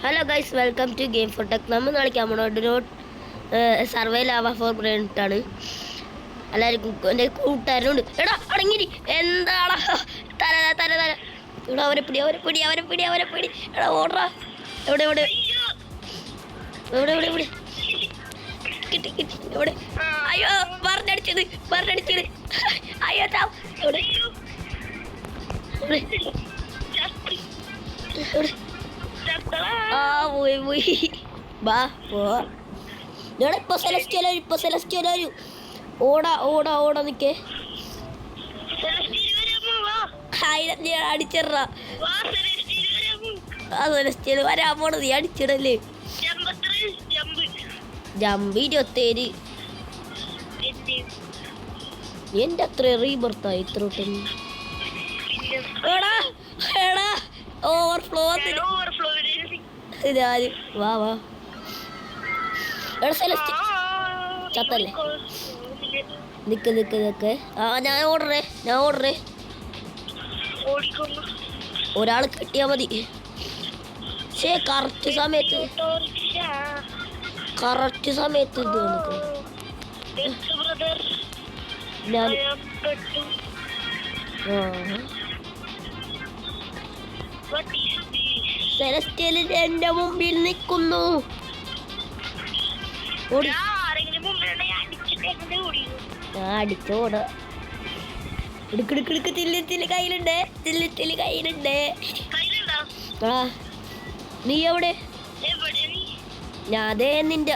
Hello guys, welcome to game for tech. നമ്മൾ കളിക്കാൻ പോണോ സർവേ ലാവ ഫോർ ബ്രെയിനിട്ടാണ്. എല്ലാവർക്കും എൻ്റെ കൂട്ടുകാരനുണ്ട്. എടാ അടങ്ങിരി, എന്താടാ തല തല തല. ഇവിടെ അവരെ പിടി. എടാ ഓടാ. എവിടെ എവിടെ എവിടെ എവിടെ എവിടെ കിട്ടി എവിടെ? അയ്യോ പറഞ്ഞടിച്ചത്. അയ്യോ ചാവ്. എവിടെ എവിടെ? ആ പോയി ബാ പോ. ഇപ്പൊ സെലസ്റ്റിയൽ വരും. ഓടാ നിക്കേ. അടിച്ചിട സെലസ്റ്റിയൽ വരാൻ പോണത്. നീ അടിച്ചിടല്ലേ? ജമ്പ് 27. എന്റെ അത്ര റീബർത്തായി ഇത്രോട്ടൊന്നും. ഓവർഫ്ലോ വാ ചത്തല്ലേ? നിക്ക്. ഞാൻ ഓടറേ. ഒരാൾ കിട്ടിയാ മതി. പക്ഷേ കറക്റ്റ് സമയത്ത് ഇത് ഞാൻ സെലസ്റ്റിയലിന്റെ എന്റെ മുമ്പിൽ നിൽക്കുന്നു. അടിച്ചോട. ഇടുക്ക് തില്ലിത്തില് കയ്യിലുണ്ട്. ആ നീ എവിടെ? ഞാൻ അതേ നിന്റെ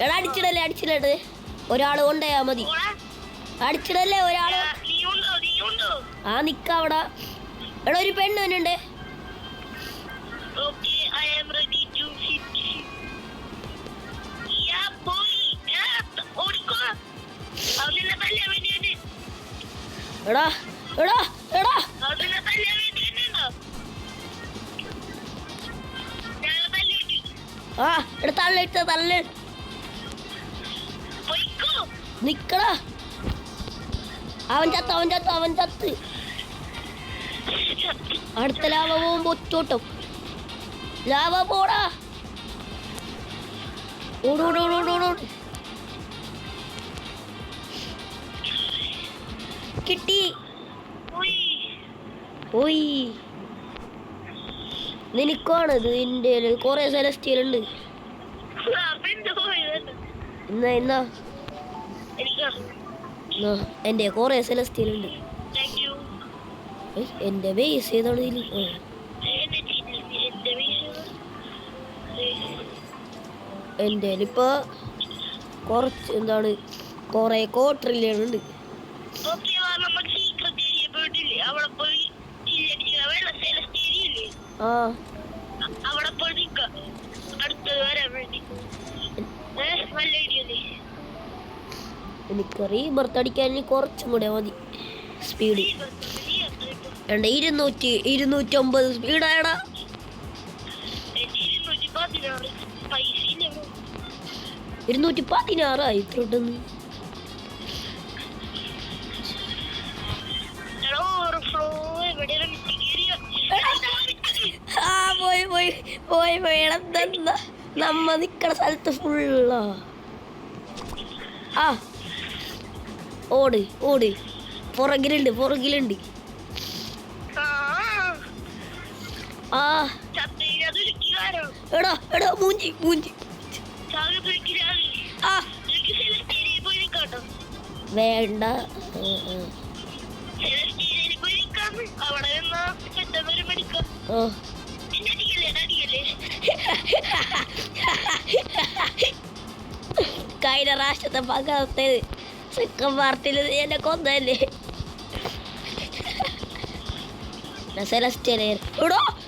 എടാ അടിച്ചിടല്ലേ. ഒരാള് കൊണ്ടയാ മതി. അടിച്ചിടല്ലേ ഒരാള്. ആ നിക്കവിടെ. എടാ ഒരു പെണ്ണുണ്ട്. എടാ ആ എടാ തള്ളി നിക്കടാ. അവൻ ചത്ത്. അടുത്ത ലാവ പോകുമ്പോ ഒറ്റോട്ടം. ലാവ പോടാ. ഓട്. കിട്ടി. പോയി. നിനക്കാണത്. എൻ്റെ കൊറേ സെലസ്റ്റിയൽ ഉണ്ട്. എന്നാ എൻ്റെ കൊറേ സെലസ്റ്റിയൽ ഉണ്ട്. എൻ്റെ ബേസ് ഏതാണ് ഇതിൽ? എൻ്റെ ഇപ്പൊ കുറച്ച് എന്താണ് കൊറേ കോട്രില്യൺ ഉണ്ട്. എനിക്ക് റീബർത്ത് അടിക്കാൻ കുറച്ചും കൂടെ മതി സ്പീഡ്. 250 സ്പീഡായടാ. 216 ഇത്രോട്ടൊന്ന്. പോയി നമ്മ നിക്കണ സ്ഥലത്ത് ഫുള്ളാ. ആ ഓട് പുറകിലുണ്ട്. ആ എടാ മൂഞ്ചി ആ വേണ്ട. കഴിഞ്ഞ പ്രാവശ്യത്തെ പകർത്ത് സെക്കൻഡ് പാർട്ടിൽ എന്നെ കൊന്നല്ലേ.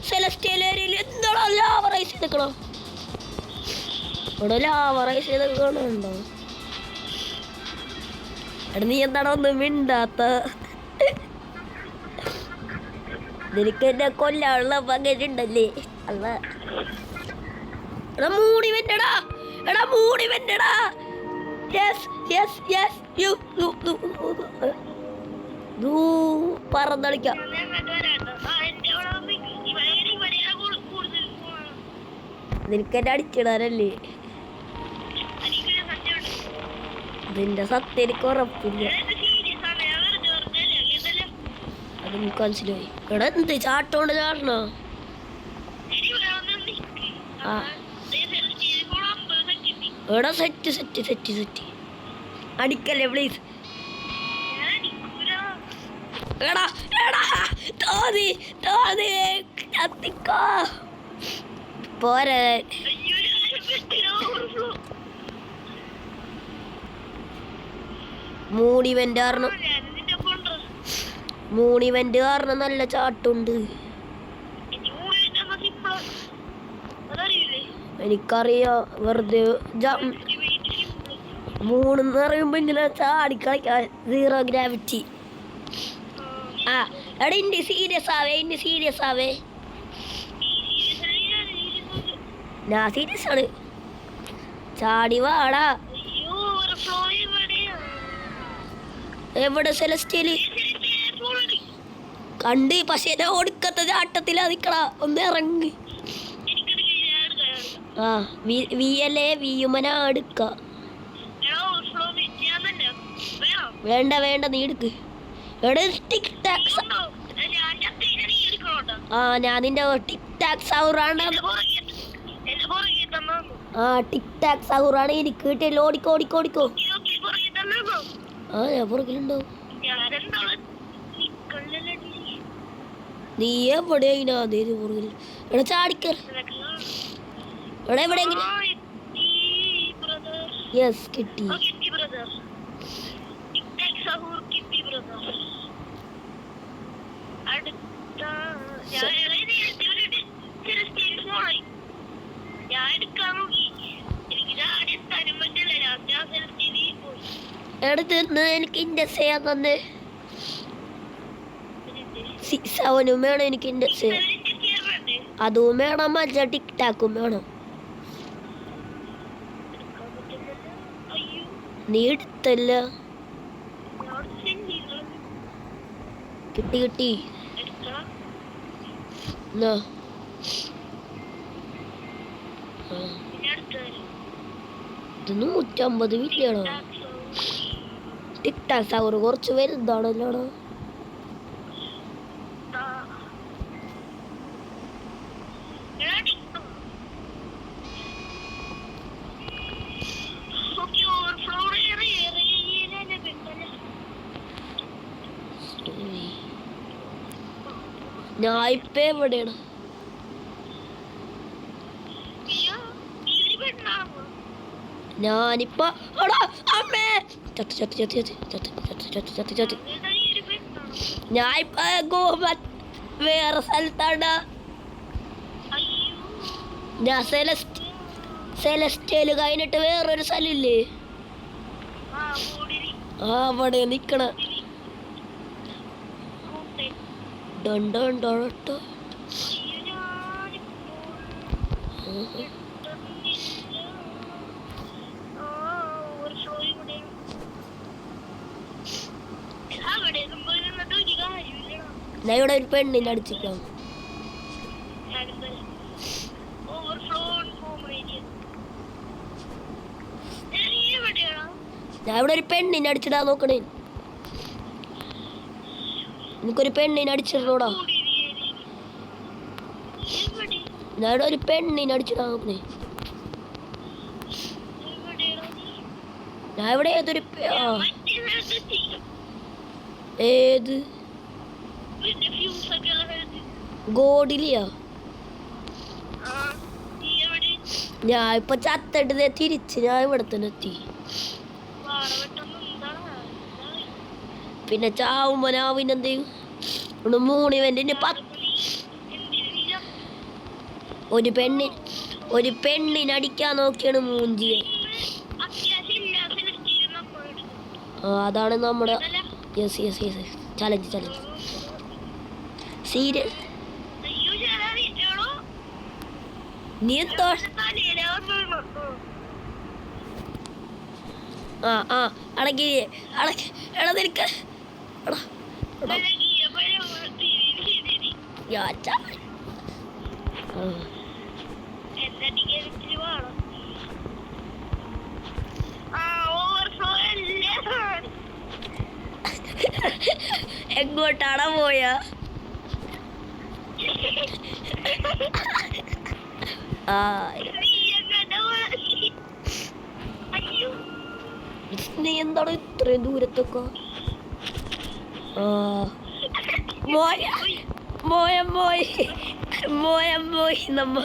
സെലസ്റ്റിയലേരിയിൽ എന്താണോ ലാവ റൈസ് ചെയ്തേക്കണോ? ഇവിടെ ലാവ റൈസ് ചെയ്തേക്കണുണ്ടോ? എടാ നീ എന്താണോ ഒന്നും മിണ്ടാത്ത? നിനക്ക് എന്നെ കൊല്ലാനുള്ള പകരുണ്ടല്ലേ? അല്ല മൂടി വെന്നടാ. പറന്നളിക്കാം. നിനക്ക് എന്നെ അടിച്ചിടാനല്ലേ? നിന്റെ സത്യം എനിക്ക് ഉറപ്പില്ല. അതെനിക്ക് മനസ്സിലായി. എടാ എന്ത് ചാട്ടോണ്ട് ചാടണോ? ആ എടാ സെറ്റ് സെറ്റ് സെറ്റ് സെറ്റ് അടിക്കല്ലേ പ്ലീസ്. എടാ എടാ തോന്നി തോന്നി കത്തിക്കോ പോരെ. മൂണിവന്റ് കാരണം നല്ല ചാട്ടുണ്ട്. എനിക്കറിയാം. വെറുതെ മൂണെന്ന് പറയുമ്പോ ഇങ്ങനെ ചാടി കളിക്കാൻ. Zero gravity. ആ എടാ ഇന്റെ സീരിയസ് ആവേ. ഞാൻ സീരിയസ് ആണ്. ചാടി വാടാ. എവിടെ സെലസ്റ്റിയല് കണ്ട്? പക്ഷെ ഒടുക്കത്തെ ചാട്ടത്തിലാ നിക്കടാ. ഒന്ന് ഇറങ്ങി. ആ വിയുമന എടുക്ക. വേണ്ട നീ എടുക്ക്. ആ ഞാൻ നിന്റെ ടിക് ടാക് സൗറാണ്. ആ ടിക് ടാക് സൗറാണ് എനിക്ക് കിട്ടിയല്ലോ. ഓടിക്കോ. ആ ഞാൻ പുറകിലുണ്ടാവും. നീ എവിടെയാ? പുറകിൽ. എടാ ചാടിക്കർ. എടാ എവിടെയെങ്കിലും. യെസ് കിട്ടി. എടുത്ത് എനിക്ക് ഇൻഡസ് ചെയ്യാൻ തന്നെ. 6-7 വേണം എനിക്ക് ഇൻഡസ്. അതും വേണം. മറ്റേ ടിക് ടാക്കും വേണം. നീ എടുത്തല്ല. കിട്ടി ഇത് 150 മില്യണോ? ടിക് ടാക് സൗർ കുറച്ച് വലുതാണല്ലോ. ഞാൻ ഇപ്പൊ എവിടെയാണ്? ഞാനിപ്പോ ഞാനിപ്പോ വേറെ സ്ഥലത്താണ്. ഞാൻ സെലസ്റ്റേല് കഴിഞ്ഞിട്ട് വേറൊരു സ്ഥലമില്ലേ? അവിടെ നിക്കണ. ഞാൻ ഇവിടെ ഒരു പെണ്ണിനെ അടിച്ചിക്കാം. ഞാൻ ഇവിടെ ഒരു പെണ്ണിനെ അടിച്ചിടാ നോക്കണേ. എനിക്കൊരു പെണ്ണിനെ അടിച്ചിടണോടാ. ഞാൻ ഇവിടെ ഒരു പെണ്ണിനെ അടിച്ചിടാ നോക്കണേ. ഞാൻ ഇവിടെ ഏതൊരു ഏത് ഗോഡിലിയാ? ഞാൻ ഇപ്പൊ ചത്തിട്ട് തിരിച്ച് ഞാൻ ഇവിടെ തന്നെ എത്തി. പിന്നെ ചാവുമ്പോ ഞാൻ പിന്നെന്ത് ചെയ്യും? 3 ഇവന്റിന് ഒരു പെണ്ണിനടിക്കാൻ നോക്കിയാണ് മൂഞ്ചിയെ. അതാണ് നമ്മുടെ ചലഞ്ച് സീരിയസ്. നീ എന്തോ അടങ്ങി നിനക്ക്. എങ്ങോട്ടാണോ പോയ? ആ നീ എന്താണ് ഇത്രയും ദൂരത്തൊക്കെ? മോയ മോയ മോയ് മോയ മോയ് നമ്മ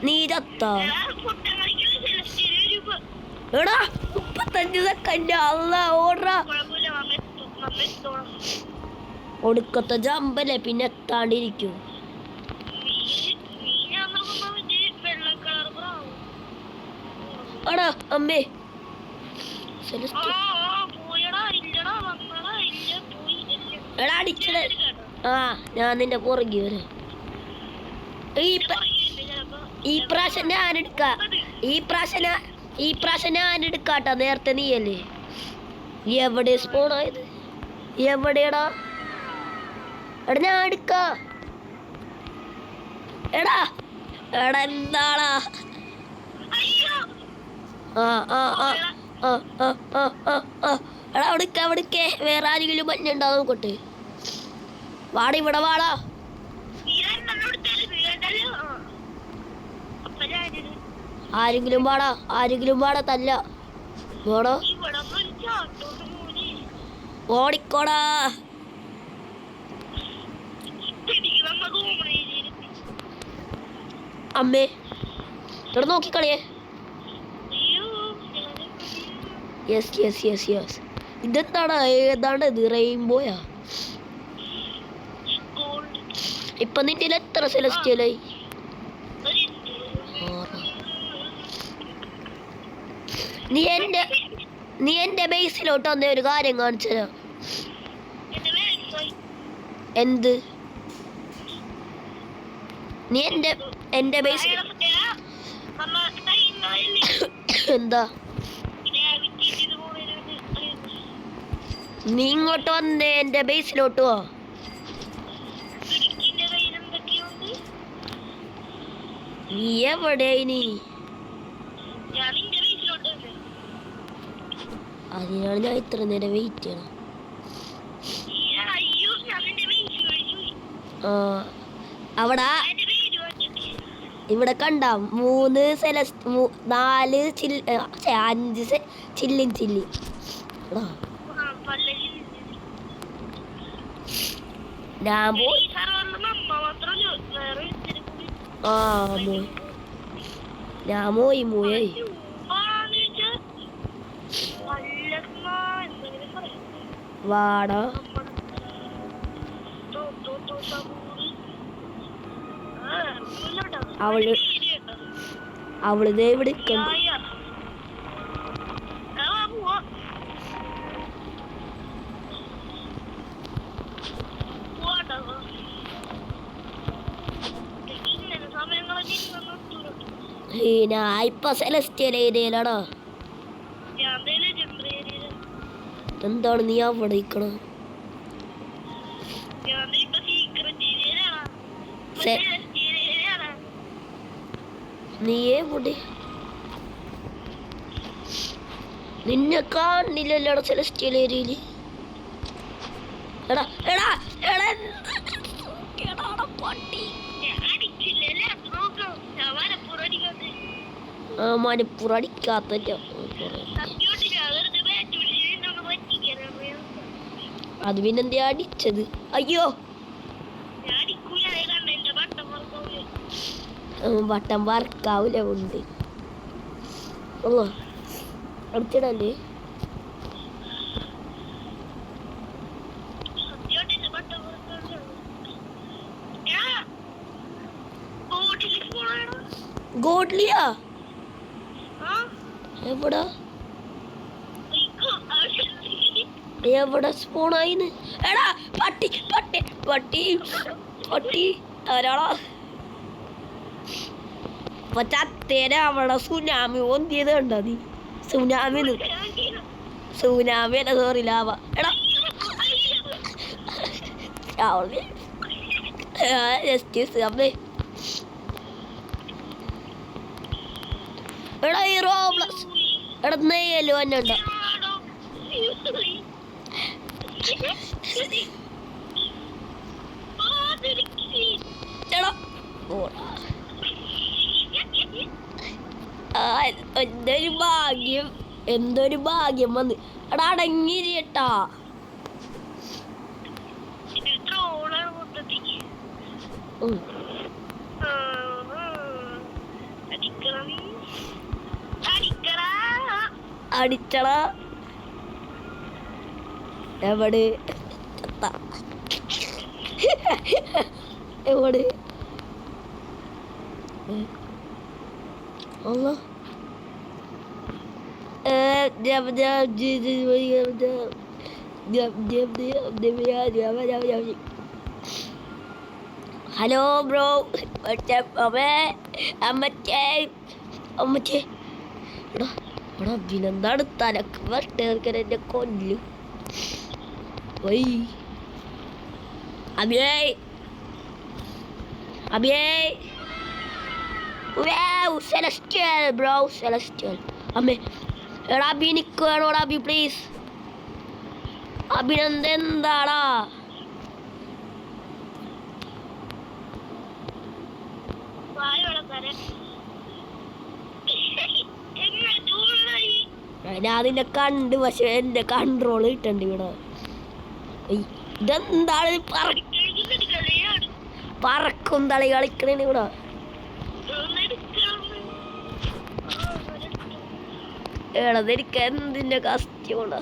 നീ ചത്ത. എടാ 35 സെക്കൻഡ് അല്ല ഓടാ. ഒടുക്കത്തെ ജമ്പല്ലേ, പിന്നെ എത്താണ്ടിരിക്കും. എടാ അമ്മേ എടാ അടിച്ചത്. ആ ഞാൻ നിന്റെ പുറകെ വരാം. ഈ പ്രാവശ്യം ഞാൻ എടുക്കാം. ഈ പ്രാവശ്യം ഞാൻ എടുക്കാട്ടോ. നേരത്തെ നീയല്ലേ. എവിടെ സ്പോണായത്? എവിടെയാടാ? എടാ ഞാൻ എടുക്ക. എടാ എടാ എന്താടാ? ആ ആ ആ ആ ആ ആ ആ എടാ അവിടേക്ക് വേറെ ആരെങ്കിലും മഞ്ഞുണ്ടാവും നോക്കട്ടെ. വാടാ ഇവിടെ വാടാ. ആരെങ്കിലും വാടാ തല്ല ഓടോ. ഓടിക്കോടാ. അമ്മേ ഇവിടെ നോക്കിക്കളിയേ. Yes yes yes yes. ഇതെന്താണ്? ഏതാണ്ട് ഇത് റെയിൻബോയാ. ഇപ്പൊ നിന്റെ എത്ര സെലസ്റ്റിയലായി? നീ എന്റെ ബേസിലോട്ട് വന്ന ഒരു കാര്യം കാണിച്ചതാ. എന്ത്? നീ എന്റെ ബേസിൽ എന്താ? നീ ഇങ്ങോട്ട് വന്നേ, എന്റെ ബേസിലോട്ട് വാ. നീ എവിടെ? ഇനി അതിനാണ് ഞാൻ ഇത്ര നേരം വെയിറ്റ് ചെയ്യണം. അവിടെ ഇവിടെ കണ്ട 3 4 5 ചില്ലി. ഞാൻ പോയി. ഞാൻ മോയ് വാടാ. അവള് ദേ ഇവിടെ ഞാൻ ഇപ്പൊ സെലസ്റ്റിയൽ ഏരിയയിലാണോ? എന്താണ് നീ അവിടെ ഇരിക്കണ? നീ എവിടെ? നിന്നെ കാണില്ലല്ലോ സെലസ്റ്റിയൽ ഏരിയയില്. എടാ എടാ എടാ പട്ടി. മണിപ്പുറടിക്കാത്ത അത് പിന്നെന്താ അടിച്ചത്? അയ്യോ ബട്ടൺ വർക്കാവൂല ഉണ്ട്. അടിച്ചിടല്ലേ? ഗോഡ്ലിയാ എവിടെ സ്പൂണായിന്ന്? എടാ പട്ടി പട്ടി പട്ടി പട്ടി ഒരാളാ പറ്റാത്തേനെ അവിടെ സുനാമി ഒന്നിയത് കണ്ടോ നീ? സുനാമി അല്ല സോറി ലാവ. എടാ ജസ്റ്റിസ് അമ്മേ എടാ ഈ റോബ്ലക്സ് എടാ നെയ്യല്ലോ എന്നെ ഉണ്ടോ എടാ എന്തൊരു ഭാഗ്യം എന്തൊരു ഭാഗ്യം വന്ന് എടാ അടങ്ങിരിട്ടാ അടിച്ചടാ എവിടെ എവിടെ Allah ഹലോ ബ്രോ അമ്മച്ചേ എടാ എടാ പിന്നെന്താണ് തലക്ക് വട്ടേർക്കാൻ എന്നെ കൊല്ലും Y അബിയേ അബിയേ Wow, Celestial, bro, Celestial. അമ്മേ എടാ അബി നിക്ക് വേണോടാ അബി പ്ലീസ് അഭിനന്ദന്താടാ ഞാൻ നിന്നെ കണ്ട് പക്ഷെ എന്റെ കൺട്രോൾ കിട്ടണ്ട് ഇവിടെ ഇതെന്താണ് പറക്കും തളി കളിക്കണേ ഇവിടെ എടതെനിക്ക് എന്തിന്റെ കസ്റ്റ്യോടാ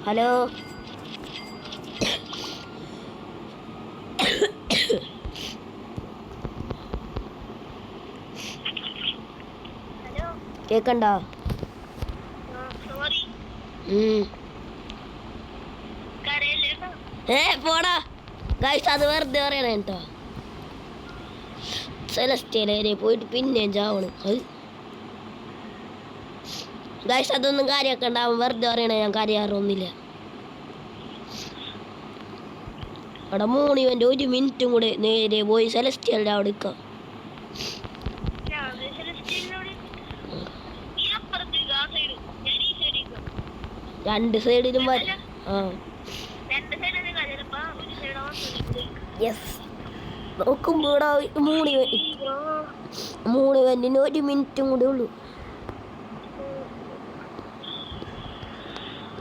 ഹലോ കേക്കണ്ടോ പോടാ ഗൈസ് അത് വെറുതെ പറയണേ കേട്ടോ സെലസ്റ്റേലെ പോയിട്ട് പിന്നെയും ചാവണം അത് ഗൈസ് അതൊന്നും കാര്യമൊക്കെ ഉണ്ടാവും വെറുതെ പറയണേ ഞാൻ കാര്യമാറൊന്നുമില്ല അവിടെ മൂന്നിവൻ്റെ 1 മിനിറ്റും കൂടെ നേരെ പോയി സെലസ്റ്റ്യലിൻ്റെ അവിടെ നിൽക്കാം രണ്ട് സൈഡിലും വരാം യെസ് നോക്കുമ്പോ മൂന്ന് വന്നിന് 1 മിനിറ്റും കൂടെ ഉള്ളൂ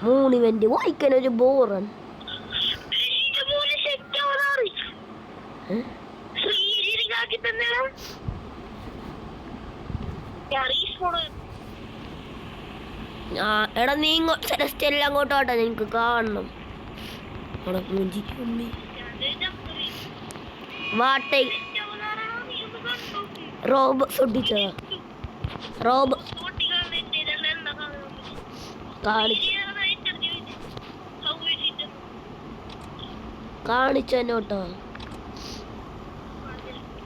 3 മിനിറ്റ് വായിക്കാൻ ഒരു ബോറാണ് എടാ നീ സെലസ്റ്റെല്ലാം അങ്ങോട്ടോട്ടെ നിനക്ക് കാണണം വാട്ടേ റോബ് ഒട്ടിച്ചതാ റോബ് കാണിച്ചോട്ടോ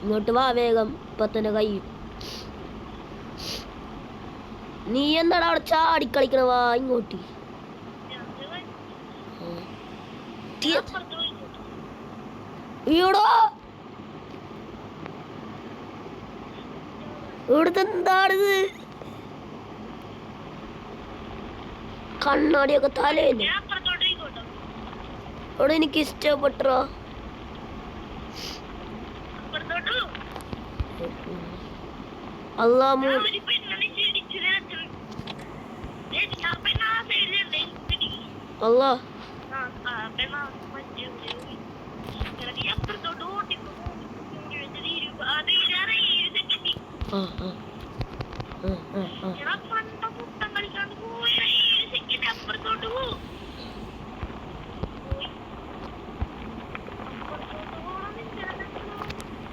ഇങ്ങോട്ട് വാ വേഗം ഇപ്പൊ തന്നെ കഴിയും നീ എന്താടാ അവിടെ ചാടിക്കളിക്കണ വാ ഇങ്ങോട്ട് ഈടോ ഇവിടുത്തെ എന്താണിത് കണ്ണാടിയൊക്കെ തലേന്ന് അവിടെ എനിക്ക് ഇഷ്ടപ്പെട്ടോ അല്ലാ അല്ലാ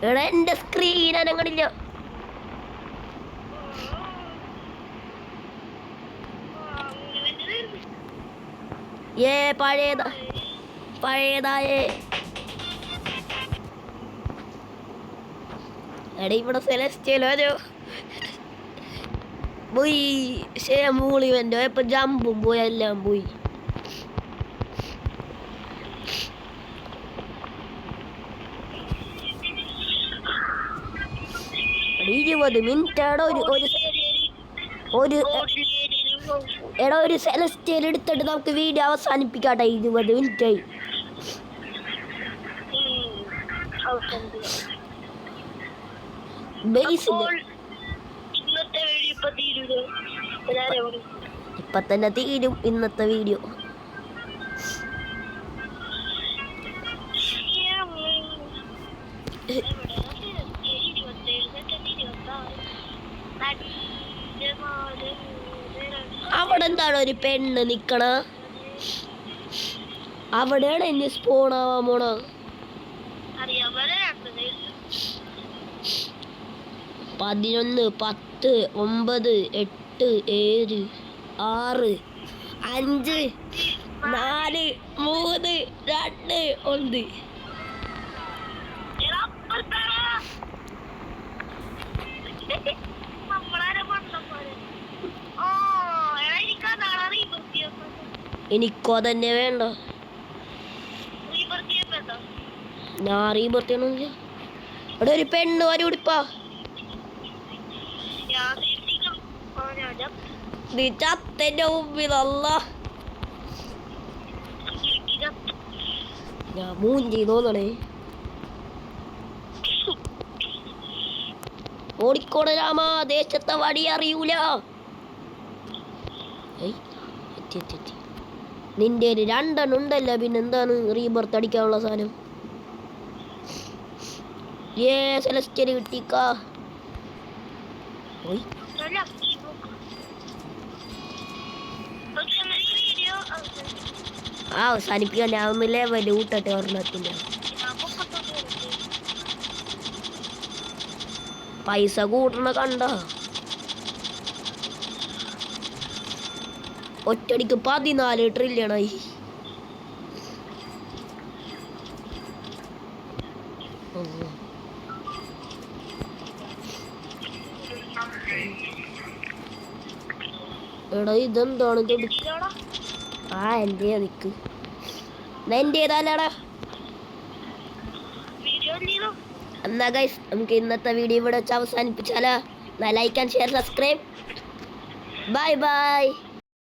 എടാ എന്റെ സ്ക്രീൻ അനങ്ങളില്ല പഴയതാ പഴയതായേ. എടാ ഇവിടെ സെലസ്റ്റിയലോ പോയി. മൂളി വന്നോ ഇപ്പൊ ജമ്പും പോയി, എല്ലാം പോയി. ഒരു സെലസ്റ്റിയൽ എടുത്തിട്ട് നമുക്ക് വീഡിയോ അവസാനിപ്പിക്കാട്ടെ. 20 മിനിറ്റായി. ഇപ്പൊ തന്നെ തീരും ഇന്നത്തെ വീഡിയോ. അവിടെ എന്താണ് ഒരു പെണ്ണ് നിക്കണ? അവിടെയാണ് എന്നെ സ്പോണാവാൻ പോണ. 11, 10, 9, 8, 7, 6, 5, 4, 3, 2, 1. എനിക്കോ തന്നെ വേണ്ട. ഞാൻ റീബർത്തിയാണെന്നില്ല. ഇവിടെ ഒരു പെണ്ണ് വരി ഉടിപ്പാ. നീ ചത്തന്റെ മുമ്പിലല്ല. ഞാൻ മൂഞ്ചി തോന്നണേ. ഓടിക്കോടെ രാമ, ദേശത്തെ വടി അറിയൂല. നിന്റെ 2 എണ്ണം ഉണ്ടല്ലോ, പിന്നെന്താണ് റീബർത്ത് അടിക്കാനുള്ള സാധനം? സെലസ്റ്റ്യൽ കിട്ടിക്കാ. അവസാനിപ്പിക്കാൻ ഞാൻ ഒന്ന് ലെവല് കൂട്ടട്ടെ ഒരെണ്ണത്തിന്റെ. പൈസ കൂട്ടണ കണ്ട ഒറ്റടിക്ക് 14 ട്രില്യണായി. എടാ ഇതെന്താണ്? എന്റെ നിക്ക്, എന്റേതല്ലടാ. എന്നാ ഗൈസ് നമുക്ക് ഇന്നത്തെ വീഡിയോ ഇവിടെ വെച്ച് അവസാനിപ്പിച്ചാലോ? Like and share, subscribe. Bye by.